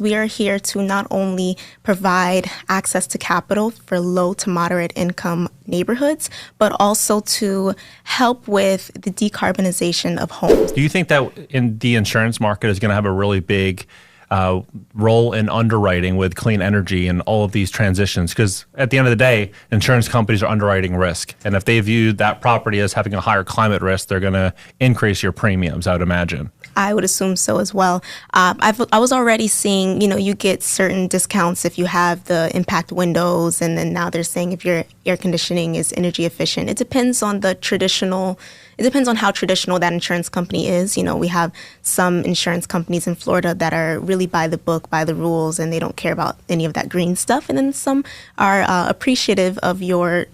We are here to not only provide access to capital for low to moderate income neighborhoods, but also to help with the decarbonization of homes. Do you think that in the insurance market is going to have a really big role in underwriting with clean energy and all of these transitions? Because at the end of the day, insurance companies are underwriting risk. And if they view that property as having a higher climate risk, they're going to increase your premiums, I would imagine. I would assume so as well. I was already seeing, you get certain discounts if you have the impact windows, and then now they're saying if your air conditioning is energy efficient. It depends on how traditional that insurance company is. We have some insurance companies in Florida that are really by the book, by the rules, and they don't care about any of that green stuff. And then some are appreciative of your,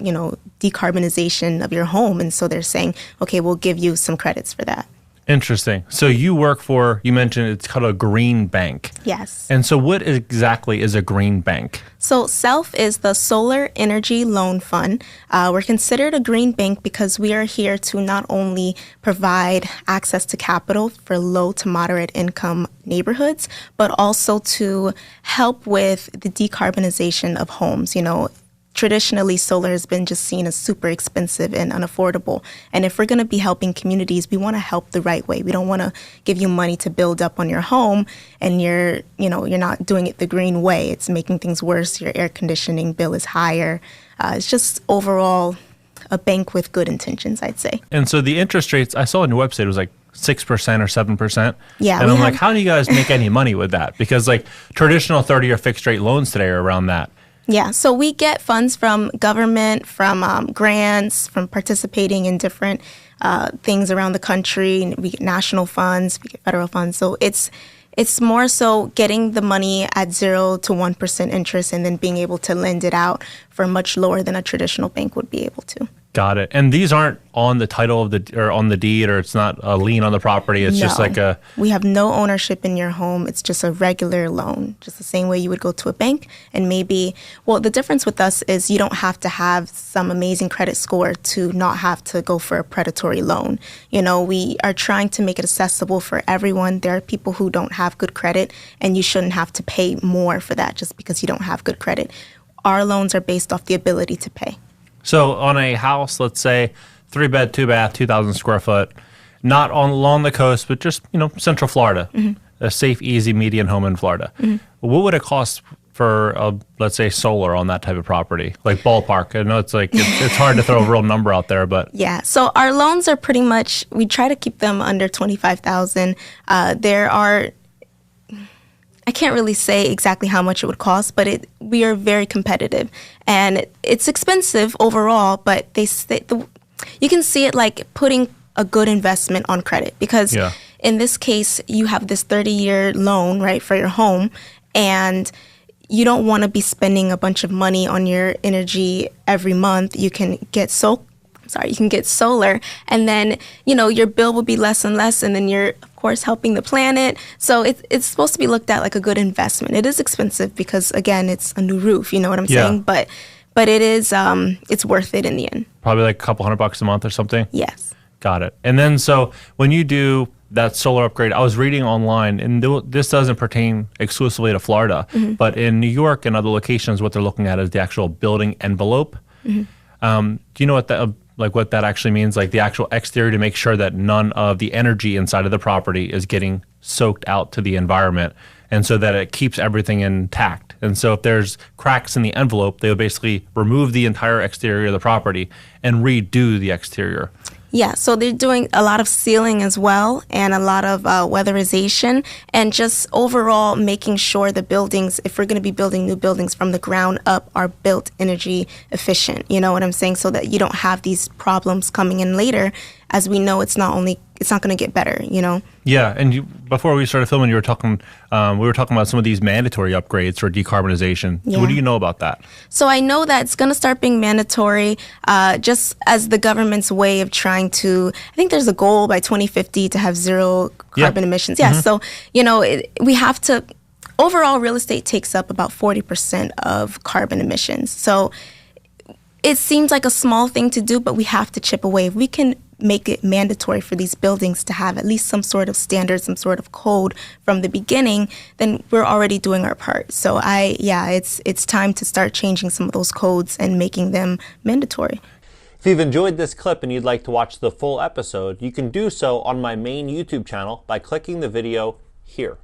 decarbonization of your home. And so they're saying, okay, we'll give you some credits for that. Interesting. So you work for, you mentioned it's called a green bank. Yes. And so what exactly is a green bank? So SELF is the Solar Energy Loan Fund. We're considered a green bank because we are here to not only provide access to capital for low to moderate income neighborhoods, but also to help with the decarbonization of homes. Traditionally, solar has been just seen as super expensive and unaffordable. And if we're going to be helping communities, we want to help the right way. We don't want to give you money to build up on your home and you're not doing it the green way. It's making things worse. Your air conditioning bill is higher. It's just overall a bank with good intentions, I'd say. And so the interest rates, I saw on your website, it was like 6% or 7%. Yeah. And I'm like, how do you guys make any money with that? Because like traditional 30-year fixed rate loans today are around that. Yeah, so we get funds from government, from grants, from participating in different things around the country. We get national funds, we get federal funds. So it's more so getting the money at 0 to 1% interest and then being able to lend it out for much lower than a traditional bank would be able to. Got it. And these aren't on the title of or on the deed, or it's not a lien on the property. It's just like we have no ownership in your home. It's just a regular loan, just the same way you would go to a bank. And the difference with us is you don't have to have some amazing credit score to not have to go for a predatory loan. We are trying to make it accessible for everyone. There are people who don't have good credit, and you shouldn't have to pay more for that just because you don't have good credit. Our loans are based off the ability to pay. So on a house, let's say 3-bed, 2-bath, 2,000 square foot, not along the coast, but just, Central Florida, a safe, easy, median home in Florida. What would it cost for, let's say, solar on that type of property? Like ballpark. I know it's hard to throw a real number out there, but. Yeah. So our loans are pretty much, we try to keep them under $25,000. I can't really say exactly how much it would cost, but we are very competitive. And it's expensive overall, but you can see it like putting a good investment on credit. Because in this case, you have this 30-year loan, right, for your home, and you don't want to be spending a bunch of money on your energy every month. You can get solar, and then, your bill will be less and less, and then you're, of course, helping the planet. So it's supposed to be looked at like a good investment. It is expensive because, again, it's a new roof, you know what I'm saying? But it is, it's worth it in the end. Probably like a couple $100 a month or something? Yes. Got it. And then, so when you do that solar upgrade, I was reading online, and this doesn't pertain exclusively to Florida, but in New York and other locations, what they're looking at is the actual building envelope. Do you know what that actually means? Like the actual exterior, to make sure that none of the energy inside of the property is getting soaked out to the environment, and so that it keeps everything intact. And so if there's cracks in the envelope, they'll basically remove the entire exterior of the property and redo the exterior. Yeah, so they're doing a lot of sealing as well, and a lot of weatherization, and just overall making sure the buildings, if we're going to be building new buildings from the ground up, are built energy efficient. You know what I'm saying? So that you don't have these problems coming in later. As we know, it's not going to get better, Yeah, and before we started filming, we were talking about some of these mandatory upgrades for decarbonization. Yeah. What do you know about that? So I know that it's going to start being mandatory, just as the government's way of trying to, I think there's a goal by 2050 to have zero carbon emissions. Yeah, so, we have to, overall real estate takes up about 40% of carbon emissions. So it seems like a small thing to do, but we have to chip away. If we can make it mandatory for these buildings to have at least some sort of standard, some sort of code from the beginning, then we're already doing our part. So it's time to start changing some of those codes and making them mandatory. If you've enjoyed this clip and you'd like to watch the full episode, you can do so on my main YouTube channel by clicking the video here.